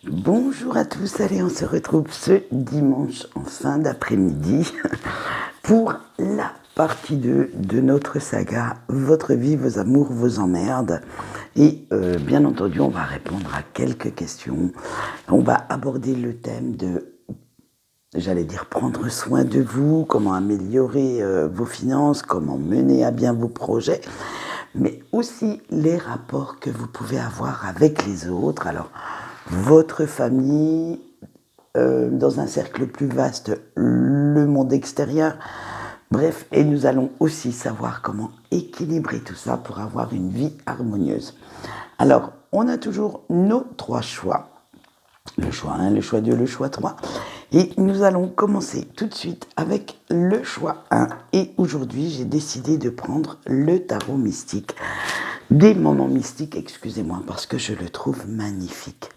Bonjour à tous, allez, on se retrouve ce dimanche en fin d'après-midi pour la partie 2 de notre saga Votre vie, vos amours, vos emmerdes. Et bien entendu, on va répondre à quelques questions. On va aborder le thème de, j'allais dire, prendre soin de vous, comment améliorer vos finances, comment mener à bien vos projets, mais aussi les rapports que vous pouvez avoir avec les autres. Alors, votre famille, dans un cercle plus vaste, le monde extérieur. Bref, et nous allons aussi savoir comment équilibrer tout ça pour avoir une vie harmonieuse. Alors, on a toujours nos 3 choix. Le choix 1, le choix 2, le choix 3. Et nous allons commencer tout de suite avec le choix 1. Et aujourd'hui, j'ai décidé de prendre le tarot mystique. Des moments mystiques, excusez-moi, parce que je le trouve magnifique.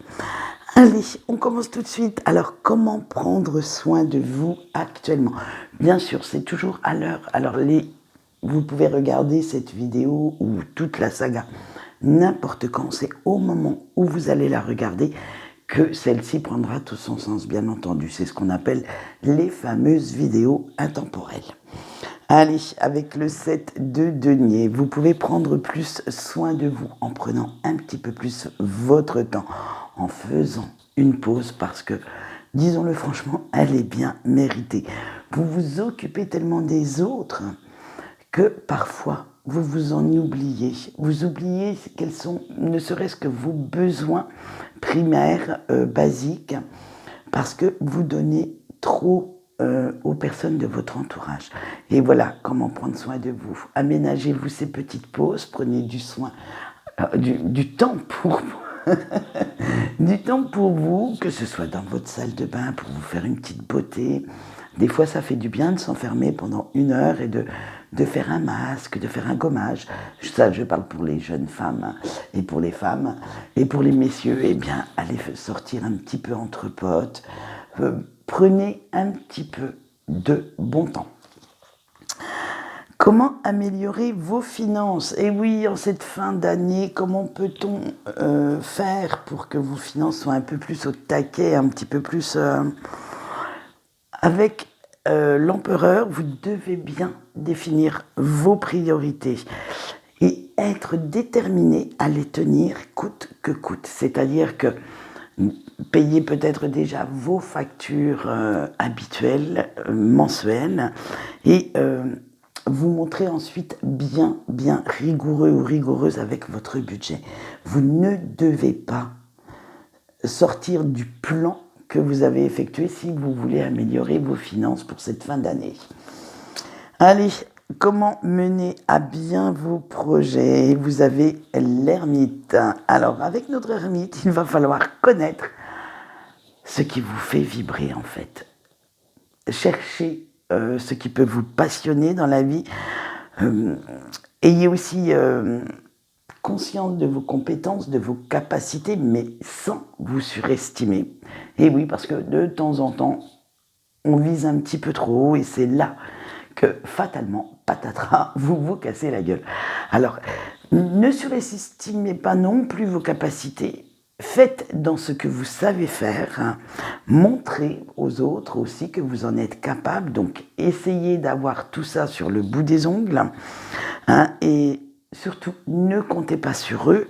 Allez, on commence tout de suite. Alors, comment prendre soin de vous actuellement? Bien sûr, c'est toujours à l'heure. Alors, vous pouvez regarder cette vidéo ou toute la saga n'importe quand. C'est au moment où vous allez la regarder que celle-ci prendra tout son sens, bien entendu. C'est ce qu'on appelle les fameuses vidéos intemporelles. Allez, avec le 7 de denier, vous pouvez prendre plus soin de vous en prenant un petit peu plus votre temps, en faisant une pause parce que, disons-le franchement, elle est bien méritée. Vous vous occupez tellement des autres que parfois vous vous en oubliez. Vous oubliez quels sont, ne serait-ce que vos besoins primaires, basiques, parce que vous donnez trop aux personnes de votre entourage. Et voilà comment prendre soin de vous. Aménagez-vous ces petites pauses, prenez du soin, du temps pour vous. Du temps pour vous, que ce soit dans votre salle de bain pour vous faire une petite beauté. Des fois, ça fait du bien de s'enfermer pendant 1 heure et de faire un masque, de faire un gommage. Ça, je parle pour les jeunes femmes et pour les femmes. Et pour les messieurs, eh bien, allez sortir un petit peu entre potes. Prenez un petit peu de bon temps. Comment améliorer vos finances? Et oui, en cette fin d'année, comment peut-on faire pour que vos finances soient un peu plus au taquet, un petit peu plus... Avec l'empereur, vous devez bien définir vos priorités et être déterminé à les tenir coûte que coûte. C'est-à-dire que payez peut-être déjà vos factures habituelles, mensuelles, et vous montrez ensuite bien rigoureux ou rigoureuse avec votre budget. Vous ne devez pas sortir du plan que vous avez effectué si vous voulez améliorer vos finances pour cette fin d'année. Allez, comment mener à bien vos projets? Vous avez l'ermite. Alors, avec notre ermite, il va falloir connaître ce qui vous fait vibrer en fait. Cherchez ce qui peut vous passionner dans la vie. Ayez aussi conscience de vos compétences, de vos capacités, mais sans vous surestimer. Et oui, parce que de temps en temps, on vise un petit peu trop haut et c'est là que fatalement, patatras, vous vous cassez la gueule. Alors, ne surestimez pas non plus vos capacités. Faites dans ce que vous savez faire, hein. Montrez aux autres aussi que vous en êtes capable. Donc, essayez d'avoir tout ça sur le bout des ongles, hein, et surtout, ne comptez pas sur eux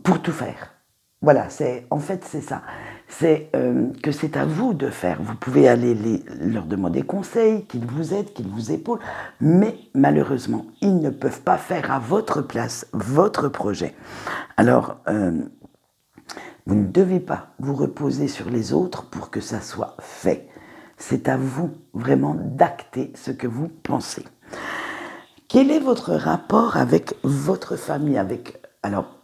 pour tout faire. Voilà, en fait, c'est ça. C'est que c'est à vous de faire. Vous pouvez aller leur demander conseil, qu'ils vous aident, qu'ils vous épaulent, mais malheureusement, ils ne peuvent pas faire à votre place votre projet. Alors, vous ne devez pas vous reposer sur les autres pour que ça soit fait. C'est à vous vraiment d'acter ce que vous pensez. Quel est votre rapport avec votre famille,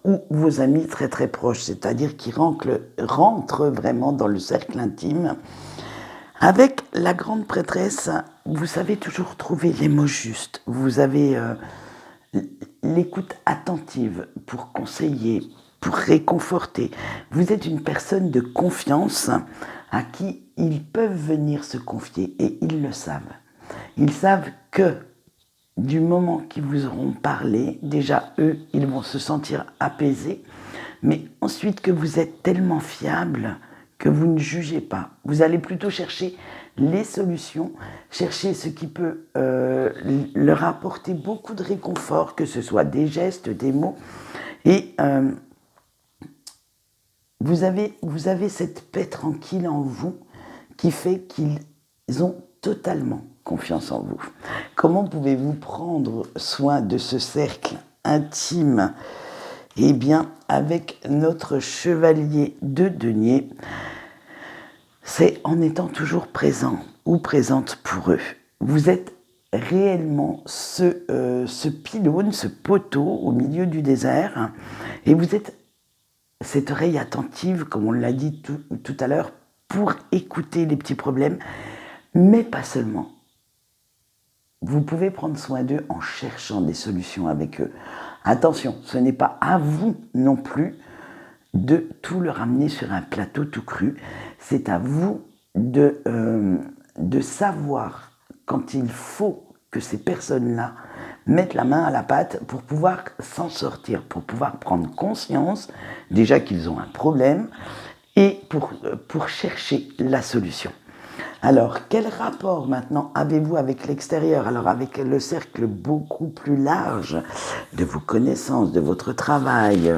ou vos amis très très proches, c'est-à-dire qui rentrent vraiment dans le cercle intime? Avec la grande prêtresse, vous savez toujours trouver les mots justes. Vous avez l'écoute attentive pour conseiller, pour réconforter. Vous êtes une personne de confiance à qui ils peuvent venir se confier et ils le savent. Ils savent que du moment qu'ils vous auront parlé, déjà eux, ils vont se sentir apaisés mais ensuite que vous êtes tellement fiable que vous ne jugez pas. Vous allez plutôt chercher les solutions, chercher ce qui peut leur apporter beaucoup de réconfort, que ce soit des gestes, des mots. Et vous avez cette paix tranquille en vous qui fait qu'ils ont totalement confiance en vous. Comment pouvez-vous prendre soin de ce cercle intime? Eh bien, avec notre chevalier de denier, c'est en étant toujours présent ou présente pour eux. Vous êtes réellement ce pylône, ce poteau au milieu du désert, et vous êtes cette oreille attentive, comme on l'a dit tout à l'heure, pour écouter les petits problèmes, mais pas seulement. Vous pouvez prendre soin d'eux en cherchant des solutions avec eux. Attention, ce n'est pas à vous non plus de tout le ramener sur un plateau tout cru. C'est à vous de savoir quand il faut que ces personnes-là mettent la main à la pâte pour pouvoir s'en sortir, pour pouvoir prendre conscience déjà qu'ils ont un problème et pour chercher la solution. Alors, quel rapport maintenant avez-vous avec l'extérieur? Alors, avec le cercle beaucoup plus large de vos connaissances, de votre travail,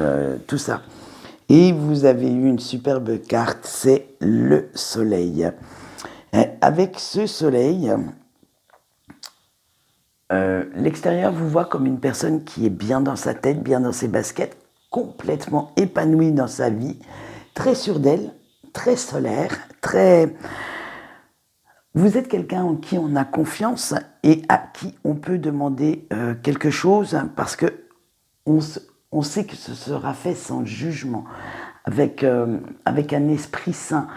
tout ça. Et vous avez eu une superbe carte, c'est le soleil. Avec ce soleil, l'extérieur vous voit comme une personne qui est bien dans sa tête, bien dans ses baskets, complètement épanouie dans sa vie, très sûre d'elle, très solaire, très... Vous êtes quelqu'un en qui on a confiance et à qui on peut demander quelque chose parce que on sait que ce sera fait sans jugement, avec un esprit sain,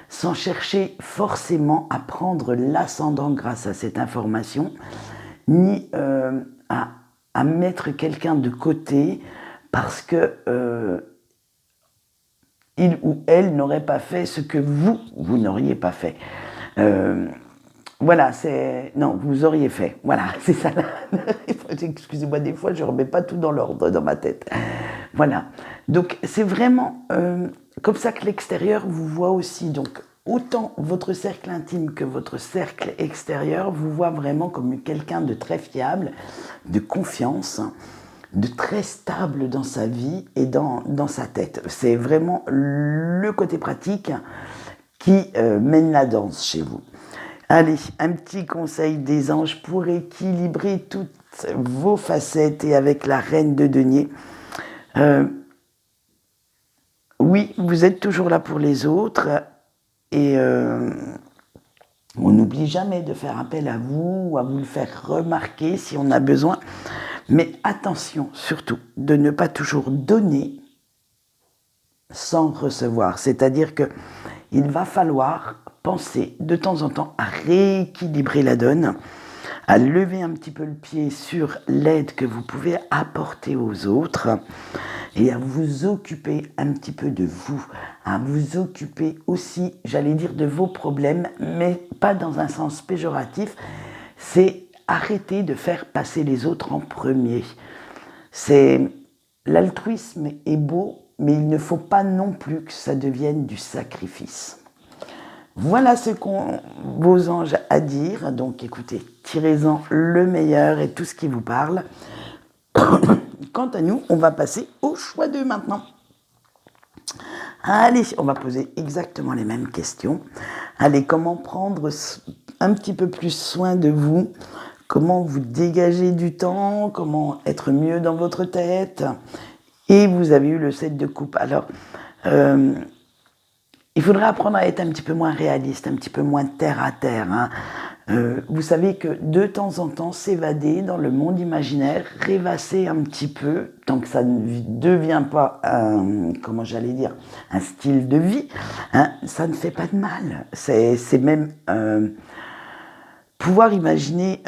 sans chercher forcément à prendre l'ascendant grâce à cette information, ni à mettre quelqu'un de côté parce que il ou elle n'aurait pas fait ce que vous n'auriez pas fait. Voilà, non, vous auriez fait. Voilà, c'est ça. Excusez-moi, des fois, je ne remets pas tout dans l'ordre dans ma tête. Voilà. Donc, c'est vraiment comme ça que l'extérieur vous voit aussi. Donc, autant votre cercle intime que votre cercle extérieur vous voit vraiment comme quelqu'un de très fiable, de confiance, de très stable dans sa vie et dans sa tête. C'est vraiment le côté pratique qui mène la danse chez vous. Allez, un petit conseil des anges pour équilibrer toutes vos facettes et avec la reine de denier. Oui, vous êtes toujours là pour les autres et on n'oublie jamais de faire appel à vous ou à vous le faire remarquer si on a besoin. Mais attention surtout de ne pas toujours donner sans recevoir. C'est-à-dire qu'il va falloir penser de temps en temps à rééquilibrer la donne, à lever un petit peu le pied sur l'aide que vous pouvez apporter aux autres et à vous occuper un petit peu de vous, à vous occuper aussi, j'allais dire, de vos problèmes, mais pas dans un sens péjoratif, c'est arrêter de faire passer les autres en premier. L'altruisme est beau, mais il ne faut pas non plus que ça devienne du sacrifice. Voilà ce qu'ont vos anges à dire. Donc écoutez, tirez-en le meilleur et tout ce qui vous parle. Quant à nous, on va passer au choix 2 maintenant. Allez, on va poser exactement les mêmes questions. Allez, comment prendre un petit peu plus soin de vous? Comment vous dégager du temps? Comment être mieux dans votre tête? Et vous avez eu le 7 de coupe. Alors, il faudrait apprendre à être un petit peu moins réaliste, un petit peu moins terre à terre. Hein. Vous savez que de temps en temps, s'évader dans le monde imaginaire, rêvasser un petit peu, tant que ça ne devient pas, un style de vie, hein, ça ne fait pas de mal. C'est même pouvoir imaginer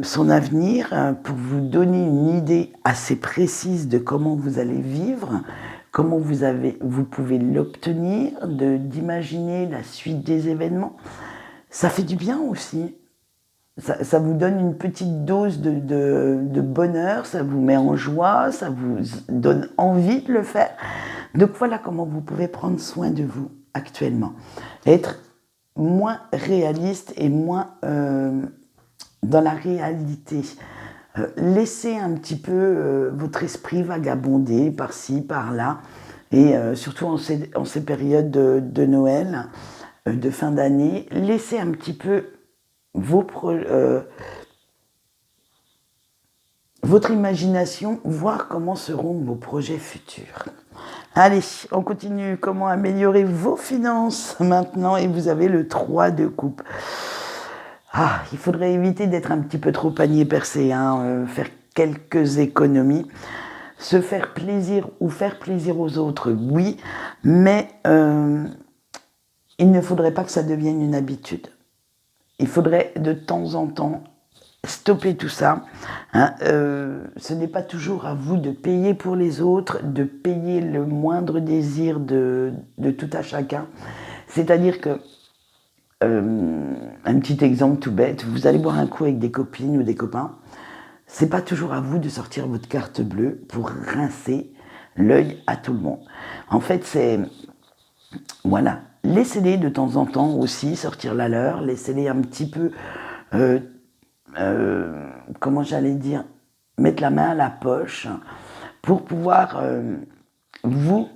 son avenir pour vous donner une idée assez précise de comment vous allez vivre, comment vous pouvez l'obtenir, d'imaginer la suite des événements. Ça fait du bien aussi. Ça vous donne une petite dose de bonheur, ça vous met en joie, ça vous donne envie de le faire. Donc voilà comment vous pouvez prendre soin de vous actuellement. Être moins réaliste et moins dans la réalité. Laissez un petit peu votre esprit vagabonder par-ci, par-là, et surtout en ces périodes de Noël, de fin d'année, laissez un petit peu votre imagination voir comment seront vos projets futurs. Allez, on continue. Comment améliorer vos finances maintenant? Et vous avez le 3 de coupe. Ah, il faudrait éviter d'être un petit peu trop panier percé, faire quelques économies. Se faire plaisir ou faire plaisir aux autres, oui, mais il ne faudrait pas que ça devienne une habitude. Il faudrait de temps en temps stopper tout ça. Ce n'est pas toujours à vous de payer pour les autres, de payer le moindre désir de tout à chacun. C'est-à-dire que, un petit exemple tout bête, vous allez boire un coup avec des copines ou des copains, c'est pas toujours à vous de sortir votre carte bleue pour rincer l'œil à tout le monde. En fait, voilà, laissez-les de temps en temps aussi sortir la leur, laissez-les un petit peu, comment j'allais dire, mettre la main à la poche pour pouvoir vous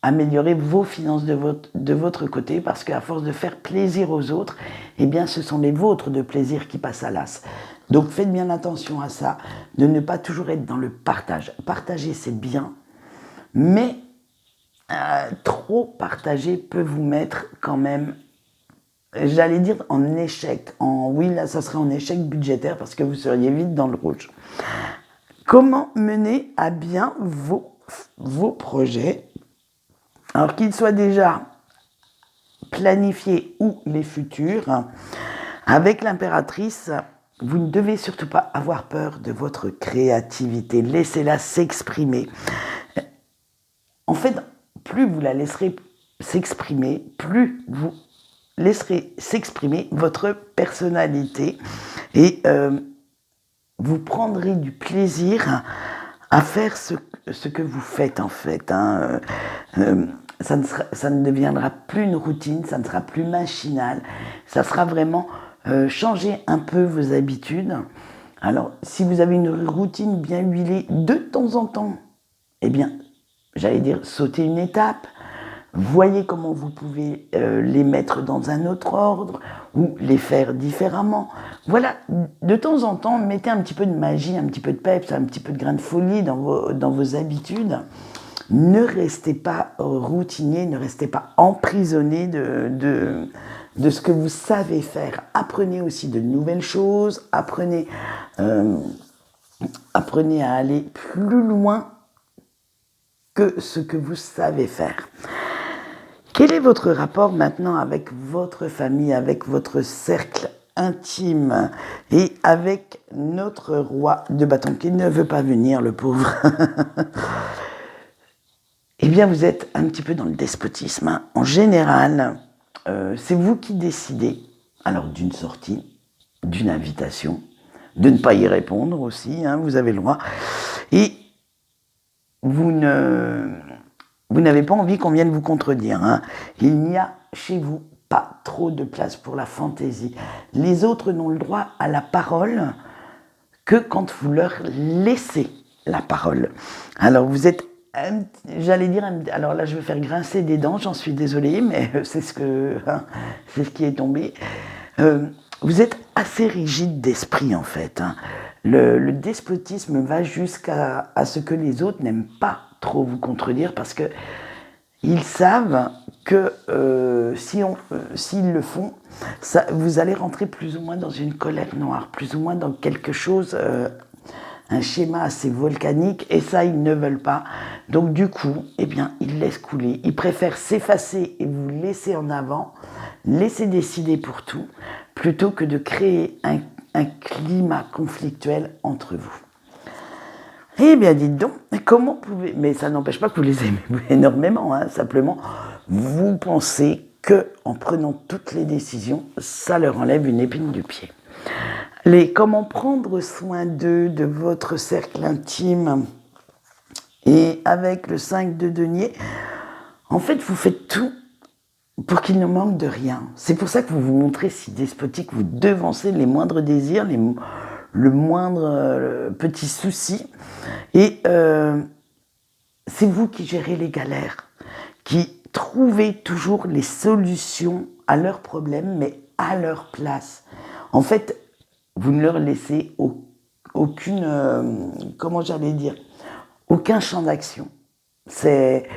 améliorer vos finances de votre côté, parce qu'à force de faire plaisir aux autres, eh bien ce sont les vôtres de plaisir qui passent à l'as. Donc faites bien attention à ça, de ne pas toujours être dans le partage. Partager c'est bien, mais trop partager peut vous mettre quand même, j'allais dire en échec. Oui, là ça serait en échec budgétaire parce que vous seriez vite dans le rouge. Comment mener à bien vos projets? Alors qu'ils soient déjà planifiés ou les futurs, avec l'impératrice, vous ne devez surtout pas avoir peur de votre créativité. Laissez-la s'exprimer. En fait, plus vous la laisserez s'exprimer, plus vous laisserez s'exprimer votre personnalité et vous prendrez du plaisir à faire ce que vous faites en fait. Ça ne deviendra plus une routine, ça ne sera plus machinal, ça sera vraiment changer un peu vos habitudes. Alors, si vous avez une routine bien huilée de temps en temps, eh bien, j'allais dire, sautez une étape, voyez comment vous pouvez les mettre dans un autre ordre ou les faire différemment. Voilà, de temps en temps, mettez un petit peu de magie, un petit peu de peps, un petit peu de grain de folie dans vos habitudes. Ne restez pas routinier, ne restez pas emprisonné de ce que vous savez faire. Apprenez aussi de nouvelles choses, apprenez à aller plus loin que ce que vous savez faire. Quel est votre rapport maintenant avec votre famille, avec votre cercle intime et avec notre roi de bâton qui ne veut pas venir, le pauvre? Eh bien, vous êtes un petit peu dans le despotisme. En général, c'est vous qui décidez, alors d'une sortie, d'une invitation, de ne pas y répondre aussi, vous avez le droit. Et vous n'avez pas envie qu'on vienne vous contredire. Il n'y a chez vous pas trop de place pour la fantaisie. Les autres n'ont le droit à la parole que quand vous leur laissez la parole. Alors vous êtes, j'allais dire, alors là je vais faire grincer des dents, j'en suis désolée, mais c'est ce qui est tombé. Vous êtes assez rigide d'esprit en fait. Le despotisme va jusqu'à ce que les autres n'aiment pas trop vous contredire parce que ils savent que s'ils le font, vous allez rentrer plus ou moins dans une colère noire, plus ou moins dans quelque chose, un schéma assez volcanique, et ça ils ne veulent pas. Donc du coup, eh bien, ils laissent couler. Ils préfèrent s'effacer et vous laisser en avant, laisser décider pour tout, plutôt que de créer un climat conflictuel entre vous. Eh bien, dites donc, comment pouvez... Mais ça n'empêche pas que vous les aimez énormément, simplement, vous pensez qu'en prenant toutes les décisions, ça leur enlève une épine du pied. Comment prendre soin d'eux, de votre cercle intime? Et avec le 5 de denier, en fait, vous faites tout pour qu'il ne manque de rien. C'est pour ça que vous vous montrez si despotique, vous devancez les moindres désirs, le moindre petit souci. Et c'est vous qui gérez les galères, qui trouvez toujours les solutions à leurs problèmes, mais à leur place. En fait, vous ne leur laissez aucune, comment j'allais dire, aucun champ d'action. C'est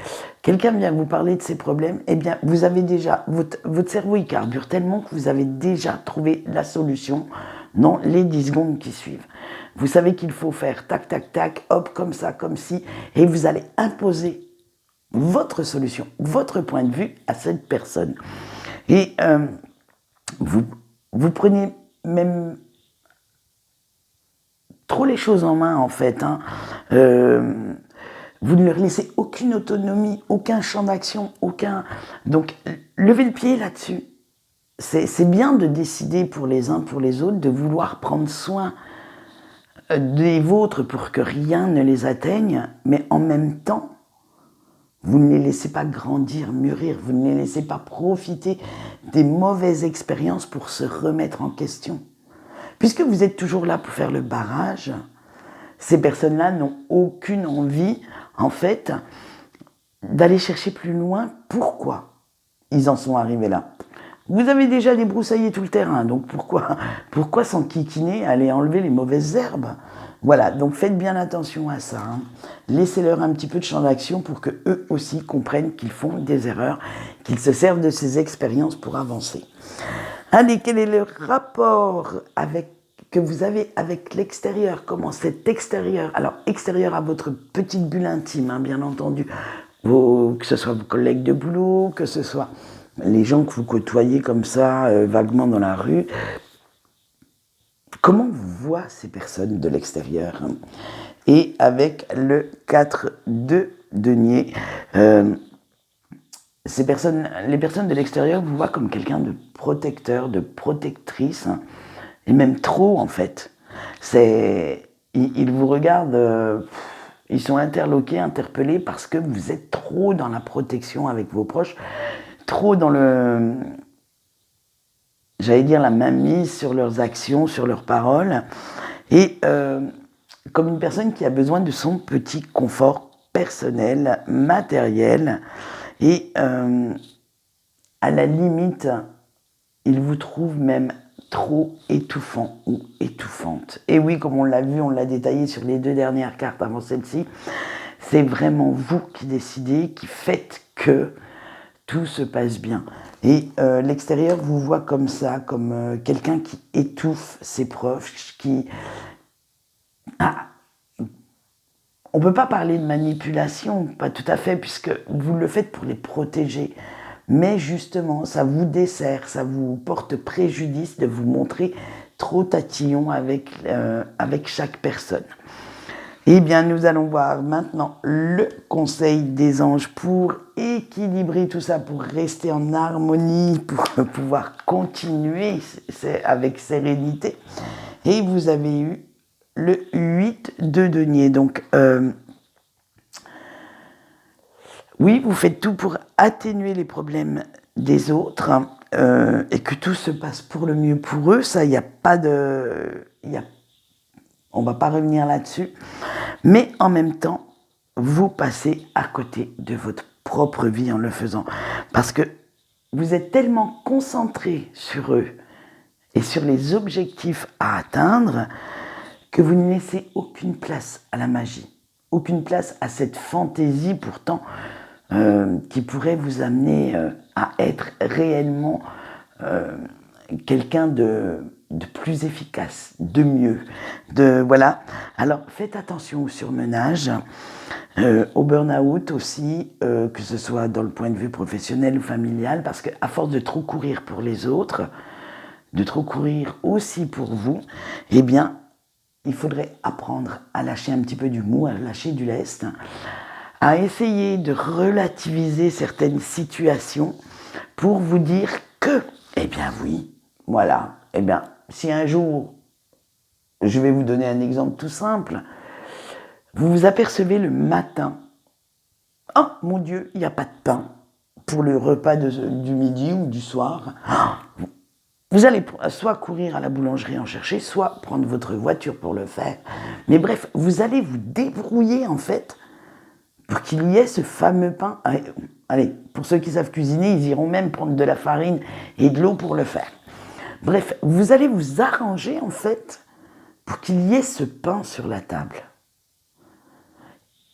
quelqu'un vient vous parler de ses problèmes, eh bien vous avez déjà votre cerveau il carbure tellement que vous avez déjà trouvé la solution dans les 10 secondes qui suivent. Vous savez qu'il faut faire tac tac tac, hop comme ça, comme ci, et vous allez imposer votre solution, votre point de vue à cette personne. Et vous prenez même trop les choses en main en fait. Vous ne leur laissez aucune autonomie, aucun champ d'action, aucun... Donc, levez le pied là-dessus. C'est bien de décider pour les uns, pour les autres, de vouloir prendre soin des vôtres pour que rien ne les atteigne, mais en même temps, vous ne les laissez pas grandir, mûrir, vous ne les laissez pas profiter des mauvaises expériences pour se remettre en question. Puisque vous êtes toujours là pour faire le barrage, ces personnes-là n'ont aucune envie, en fait, d'aller chercher plus loin. Pourquoi ils en sont arrivés là? Vous avez déjà débroussaillé tout le terrain, donc pourquoi s'enquiquiner, aller enlever les mauvaises herbes? Voilà, donc faites bien attention à ça. Laissez-leur un petit peu de champ d'action pour que eux aussi comprennent qu'ils font des erreurs, qu'ils se servent de ces expériences pour avancer. Allez, quel est le rapport que vous avez avec l'extérieur? Comment cet extérieur, alors extérieur à votre petite bulle intime, bien entendu, que ce soit vos collègues de boulot, que ce soit les gens que vous côtoyez comme ça, vaguement dans la rue, comment vous voient ces personnes de l'extérieur? Et avec le 4 de denier, les personnes de l'extérieur vous voient comme quelqu'un de protecteur, de protectrice, et même trop en fait. Ils vous regardent, ils sont interloqués, interpellés parce que vous êtes trop dans la protection avec vos proches, trop dans j'allais dire la mainmise sur leurs actions, sur leurs paroles, et comme une personne qui a besoin de son petit confort personnel, matériel, et à la limite, il vous trouve même trop étouffant ou étouffante. Et oui, comme on l'a vu, on l'a détaillé sur les 2 dernières cartes avant celle-ci, c'est vraiment vous qui décidez, qui faites que tout se passe bien. Et l'extérieur vous voit comme ça, comme quelqu'un qui étouffe ses proches, qui... on ne peut pas parler de manipulation, pas tout à fait, puisque vous le faites pour les protéger. Mais justement, ça vous dessert, ça vous porte préjudice de vous montrer trop tatillon avec chaque personne. Eh bien, nous allons voir maintenant le conseil des anges pour équilibrer tout ça, pour rester en harmonie, pour pouvoir continuer avec sérénité. Et vous avez eu le 8 de denier. Donc, oui, vous faites tout pour atténuer les problèmes des autres et que tout se passe pour le mieux pour eux. Ça, il n'y a pas de... on ne va pas revenir là-dessus. Mais en même temps, vous passez à côté de votre propre vie en le faisant. Parce que vous êtes tellement concentré sur eux et sur les objectifs à atteindre que vous ne laissez aucune place à la magie, aucune place à cette fantaisie pourtant qui pourrait vous amener à être réellement quelqu'un de plus efficace, de mieux, voilà. Alors faites attention au surmenage, au burn-out aussi, que ce soit dans le point de vue professionnel ou familial, parce qu'à force de trop courir pour les autres, de trop courir aussi pour vous, eh bien, il faudrait apprendre à lâcher un petit peu du mou, à lâcher du lest, à essayer de relativiser certaines situations pour vous dire que, eh bien oui, voilà, eh bien, si un jour, je vais vous donner un exemple tout simple, Vous vous apercevez le matin, oh mon Dieu, il n'y a pas de pain pour le repas du midi ou du soir. Vous allez soit courir à la boulangerie en chercher, soit prendre votre voiture pour le faire. Mais bref, vous allez vous débrouiller en fait pour qu'il y ait ce fameux pain. Allez, pour ceux qui savent cuisiner, ils iront même prendre de la farine et de l'eau pour le faire. Bref, vous allez vous arranger en fait pour qu'il y ait ce pain sur la table.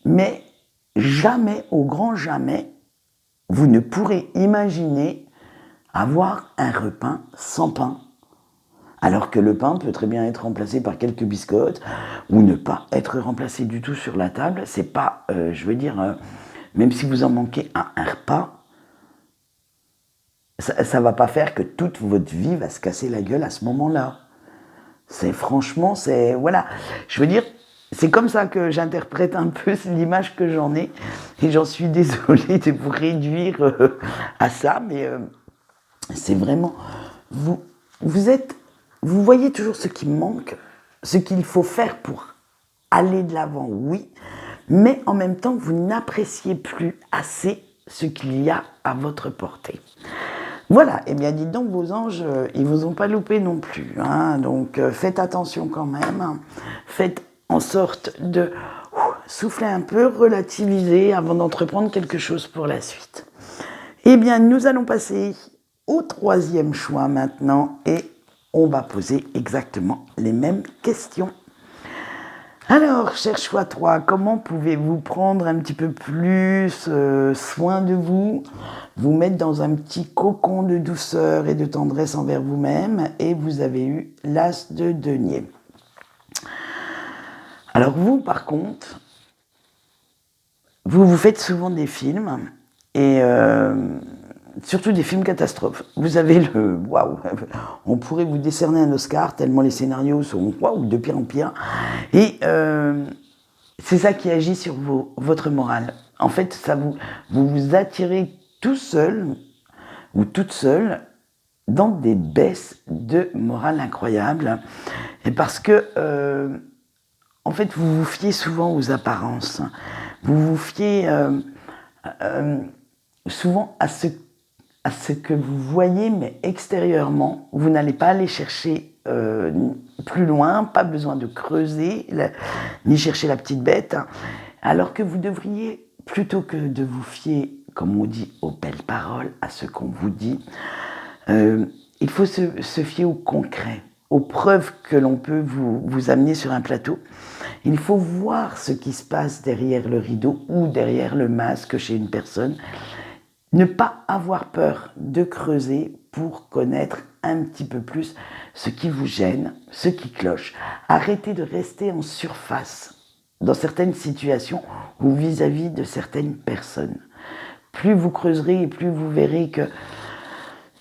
Mais jamais, au grand jamais, vous ne pourrez imaginer avoir un repas sans pain. Alors que le pain peut très bien être remplacé par quelques biscottes ou ne pas être remplacé du tout sur la table. C'est pas, même si vous en manquez à un repas, ça va pas faire que toute votre vie va se casser la gueule à ce moment-là. Voilà. Je veux dire, c'est comme ça que j'interprète un peu l'image que j'en ai. Et j'en suis désolée de vous réduire à ça, mais c'est vraiment... Vous voyez toujours ce qui manque, ce qu'il faut faire pour aller de l'avant, oui, mais en même temps, vous n'appréciez plus assez ce qu'il y a à votre portée. Voilà, eh bien dites donc, vos anges, ils vous ont pas loupé non plus, hein, donc faites attention quand même, faites en sorte de souffler un peu, relativiser avant d'entreprendre quelque chose pour la suite. Eh bien, nous allons passer au troisième choix maintenant et on va poser exactement les mêmes questions. Alors, cher choix 3, comment pouvez-vous prendre un petit peu plus soin de vous, vous mettre dans un petit cocon de douceur et de tendresse envers vous-même, et vous avez eu l'as de denier. Alors vous, par contre, vous faites souvent des films, et surtout des films catastrophes. Vous avez waouh, on pourrait vous décerner un Oscar tellement les scénarios sont waouh, de pire en pire. Et c'est ça qui agit sur votre morale. En fait, vous attirez tout seul ou toute seule dans des baisses de morale incroyables. Et parce que, en fait, vous vous fiez souvent aux apparences. Vous vous fiez souvent à ce que vous voyez, mais extérieurement. Vous n'allez pas aller chercher plus loin, pas besoin de creuser, ni chercher la petite bête. Alors que vous devriez, plutôt que de vous fier, comme on dit, aux belles paroles, à ce qu'on vous dit, il faut se fier au concret, aux preuves que l'on peut vous amener sur un plateau. Il faut voir ce qui se passe derrière le rideau ou derrière le masque chez une personne. Ne pas avoir peur de creuser pour connaître un petit peu plus ce qui vous gêne, ce qui cloche. Arrêtez de rester en surface dans certaines situations ou vis-à-vis de certaines personnes. Plus vous creuserez et plus vous verrez que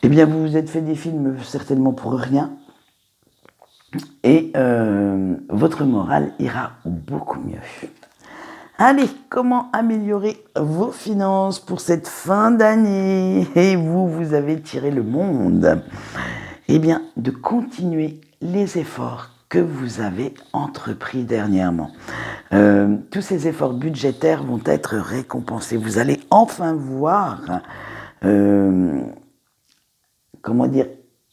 vous vous êtes fait des films certainement pour rien et votre morale ira beaucoup mieux. Allez, comment améliorer vos finances pour cette fin d'année? Et vous avez tiré le monde. Eh bien, de continuer les efforts que vous avez entrepris dernièrement. Tous ces efforts budgétaires vont être récompensés. Vous allez enfin voir,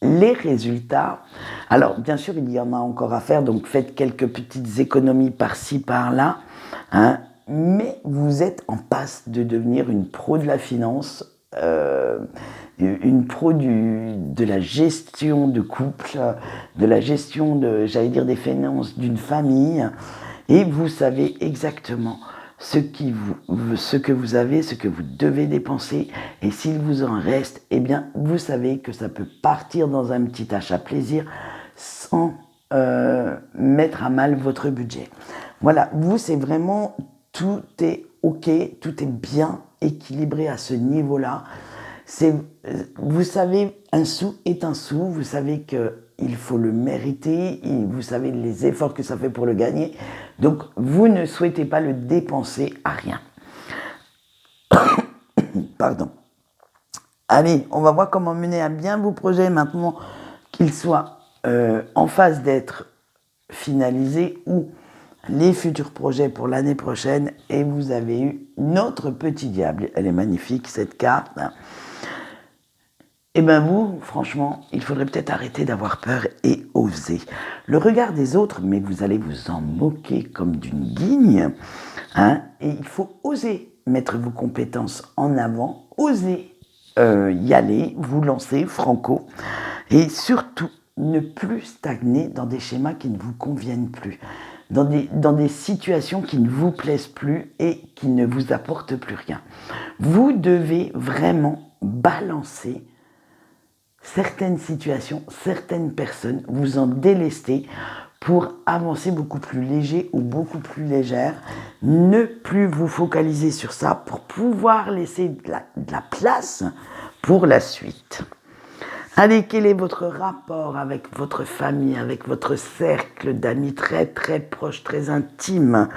les résultats. Alors, bien sûr, il y en a encore à faire, donc faites quelques petites économies par-ci, par-là, hein. Mais vous êtes en passe de devenir une pro de la finance, une pro de la gestion de couple, de la gestion des finances d'une famille, et vous savez exactement ce que vous avez, ce que vous devez dépenser, et s'il vous en reste, eh bien, vous savez que ça peut partir dans un petit achat plaisir sans mettre à mal votre budget. Voilà, vous, c'est vraiment... Tout est ok, tout est bien équilibré à ce niveau-là. Vous savez, un sou est un sou, vous savez qu'il faut le mériter, vous savez les efforts que ça fait pour le gagner. Donc, vous ne souhaitez pas le dépenser à rien. Pardon. Allez, on va voir comment mener à bien vos projets maintenant qu'ils soient en phase d'être finalisés ou les futurs projets pour l'année prochaine, et vous avez eu notre petit diable. Elle est magnifique, cette carte. Eh bien vous, franchement, il faudrait peut-être arrêter d'avoir peur et oser. Le regard des autres, mais vous allez vous en moquer comme d'une guigne, hein, et il faut oser mettre vos compétences en avant, oser y aller, vous lancer franco, et surtout ne plus stagner dans des schémas qui ne vous conviennent plus, dans des situations qui ne vous plaisent plus et qui ne vous apportent plus rien. Vous devez vraiment balancer certaines situations, certaines personnes, vous en délester pour avancer beaucoup plus léger ou beaucoup plus légère. Ne plus vous focaliser sur ça pour pouvoir laisser de la place pour la suite. Allez, quel est votre rapport avec votre famille, avec votre cercle d'amis très très proche, très intime?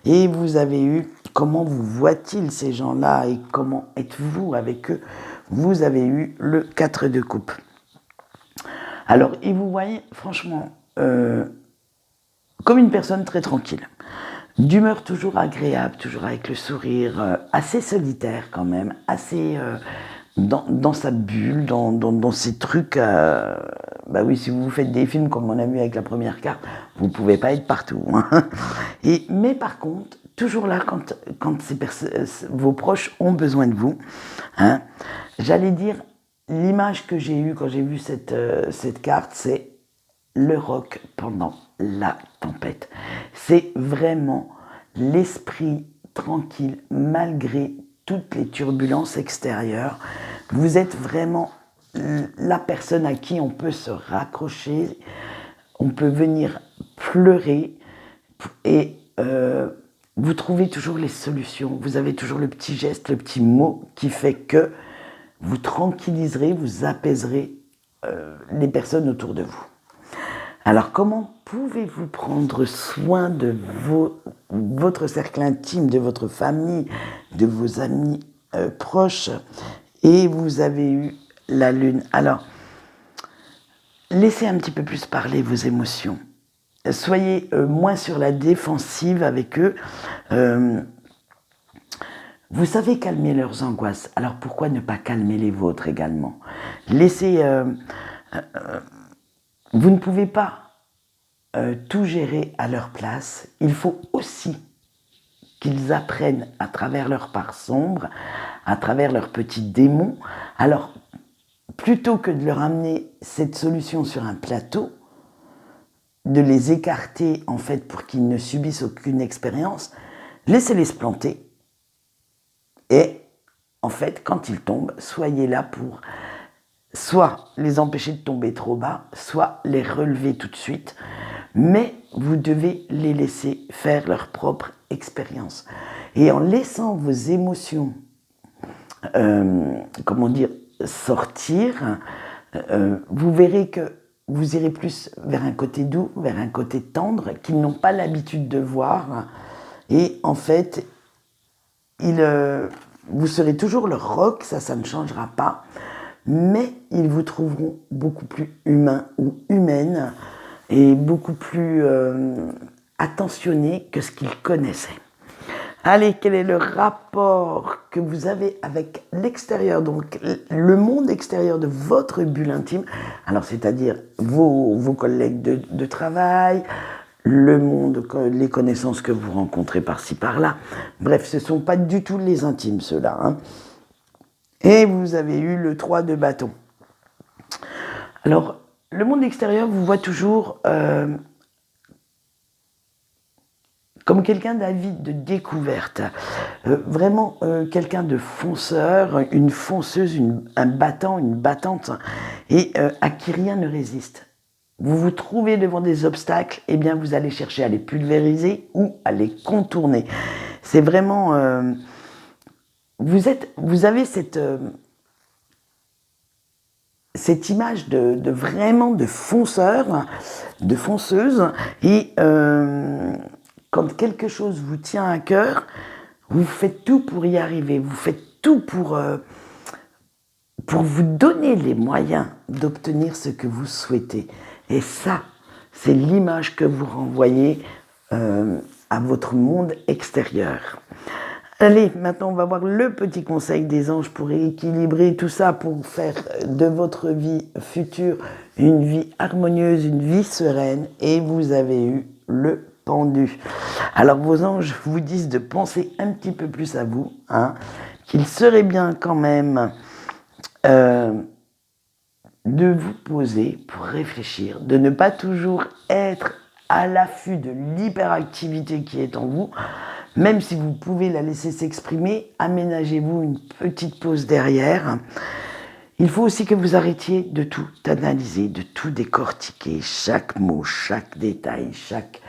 Et vous avez eu, comment vous voient-ils ces gens-là et comment êtes-vous avec eux? Vous avez eu le 4 de coupe. Alors, et vous voyez, franchement, comme une personne très tranquille, d'humeur toujours agréable, toujours avec le sourire, assez solitaire quand même, assez dans sa bulle, dans ses trucs. Bah oui, si vous faites des films comme on a vu avec la première carte, vous ne pouvez pas être partout. Hein. Mais par contre, toujours là quand vos proches ont besoin de vous, hein, j'allais dire, l'image que j'ai eue quand j'ai vu cette carte, c'est le rock pendant la tempête. C'est vraiment l'esprit tranquille malgré toutes les turbulences extérieures. Vous êtes vraiment la personne à qui on peut se raccrocher, on peut venir pleurer et vous trouvez toujours les solutions. Vous avez toujours le petit geste, le petit mot qui fait que vous tranquilliserez, vous apaiserez les personnes autour de vous. Alors, comment pouvez-vous prendre soin de votre cercle intime, de votre famille, de vos amis proches? Et vous avez eu la lune. Alors, laissez un petit peu plus parler vos émotions. Soyez moins sur la défensive avec eux. Vous savez calmer leurs angoisses. Alors, pourquoi ne pas calmer les vôtres également? Laissez... vous ne pouvez pas tout gérer à leur place. Il faut aussi qu'ils apprennent à travers leurs parts sombres, à travers leurs petits démons. Alors, plutôt que de leur amener cette solution sur un plateau, de les écarter en fait pour qu'ils ne subissent aucune expérience, laissez-les se planter. Et en fait, quand ils tombent, soyez là pour soit les empêcher de tomber trop bas, soit les relever tout de suite. Mais vous devez les laisser faire leur propre expérience. Et en laissant vos émotions, sortir, vous verrez que vous irez plus vers un côté doux, vers un côté tendre, qu'ils n'ont pas l'habitude de voir. Et en fait, vous serez toujours leur rock, ça ne changera pas. Mais ils vous trouveront beaucoup plus humain ou humaine et beaucoup plus attentionné que ce qu'ils connaissaient. Allez, quel est le rapport que vous avez avec l'extérieur, donc le monde extérieur de votre bulle intime, alors c'est-à-dire vos collègues de travail, le monde, les connaissances que vous rencontrez par-ci par-là. Bref, ce ne sont pas du tout les intimes, ceux-là. Hein. Et vous avez eu le 3 de bâton. Alors, le monde extérieur vous voit toujours comme quelqu'un d'avide, de découverte. Vraiment quelqu'un de fonceur, une fonceuse, un battant, une battante, et à qui rien ne résiste. Vous vous trouvez devant des obstacles, eh bien vous allez chercher à les pulvériser ou à les contourner. C'est vraiment... vous avez cette image de vraiment de fonceur, de fonceuse, et quand quelque chose vous tient à cœur, vous faites tout pour y arriver, vous faites tout pour vous donner les moyens d'obtenir ce que vous souhaitez. Et ça, c'est l'image que vous renvoyez à votre monde extérieur. Allez, maintenant on va voir le petit conseil des anges pour équilibrer tout ça, pour faire de votre vie future une vie harmonieuse, une vie sereine. Et vous avez eu le pendu. Alors vos anges vous disent de penser un petit peu plus à vous, hein, qu'il serait bien quand même de vous poser pour réfléchir, de ne pas toujours être à l'affût de l'hyperactivité qui est en vous. Même si vous pouvez la laisser s'exprimer, aménagez-vous une petite pause derrière. Il faut aussi que vous arrêtiez de tout analyser, de tout décortiquer, chaque mot, chaque détail, chaque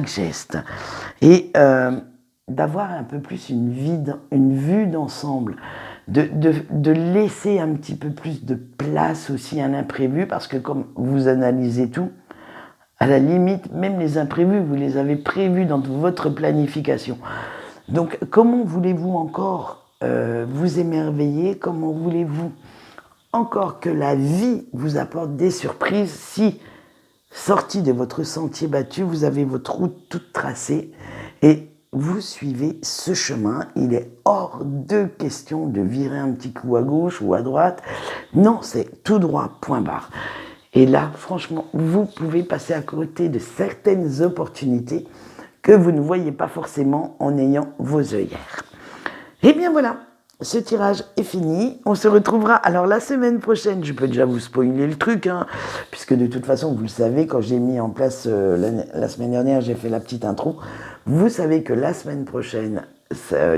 geste. Et d'avoir un peu plus une vue d'ensemble, de laisser un petit peu plus de place aussi à l'imprévu, parce que comme vous analysez tout, à la limite, même les imprévus, vous les avez prévus dans votre planification. Donc, comment voulez-vous encore vous émerveiller? Comment voulez-vous encore que la vie vous apporte des surprises si, sorti de votre sentier battu, vous avez votre route toute tracée et vous suivez ce chemin? Il est hors de question de virer un petit coup à gauche ou à droite. Non, c'est tout droit, point barre. Et là, franchement, vous pouvez passer à côté de certaines opportunités que vous ne voyez pas forcément en ayant vos œillères. Et bien voilà, ce tirage est fini. On se retrouvera alors la semaine prochaine. Je peux déjà vous spoiler le truc, hein, puisque de toute façon, vous le savez, quand j'ai mis en place la semaine dernière, j'ai fait la petite intro. Vous savez que la semaine prochaine,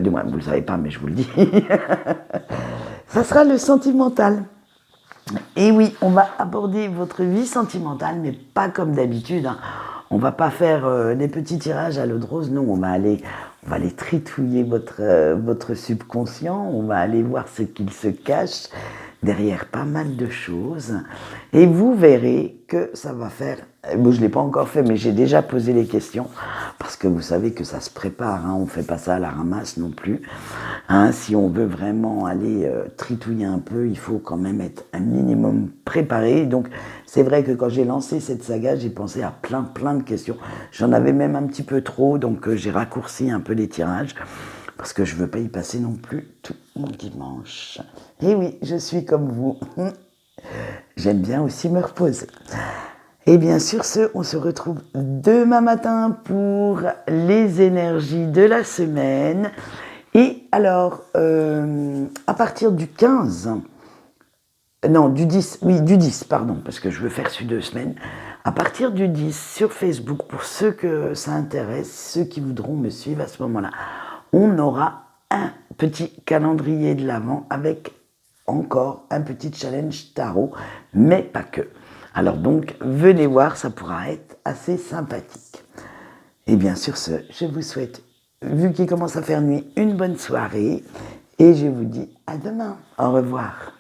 du moins, vous ne le savez pas, mais je vous le dis, ça sera le sentimental. Et oui, on va aborder votre vie sentimentale, mais pas comme d'habitude, hein. On va pas faire des petits tirages à l'eau de rose, non, on va aller tritouiller votre subconscient, on va aller voir ce qu'il se cache derrière pas mal de choses. Et vous verrez que ça va faire... Bon, je ne l'ai pas encore fait, mais j'ai déjà posé les questions, parce que vous savez que ça se prépare, hein, on ne fait pas ça à la ramasse non plus. Hein, si on veut vraiment aller tritouiller un peu, il faut quand même être un minimum préparé. Donc c'est vrai que quand j'ai lancé cette saga, j'ai pensé à plein de questions. J'en avais même un petit peu trop, donc j'ai raccourci un peu les tirages, parce que je ne veux pas y passer non plus tout mon dimanche. Et oui, je suis comme vous. J'aime bien aussi me reposer. Et bien sur ce, on se retrouve demain matin pour les énergies de la semaine. Et alors, à partir du 15, non, du 10, oui, du 10, pardon, parce que je veux faire sur 2 semaines. À partir du 10, sur Facebook, pour ceux que ça intéresse, ceux qui voudront me suivre à ce moment-là, on aura un petit calendrier de l'Avent avec encore un petit challenge tarot, mais pas que. Alors donc, venez voir, ça pourra être assez sympathique. Et bien sur ce, je vous souhaite, vu qu'il commence à faire nuit, une bonne soirée, et je vous dis à demain. Au revoir.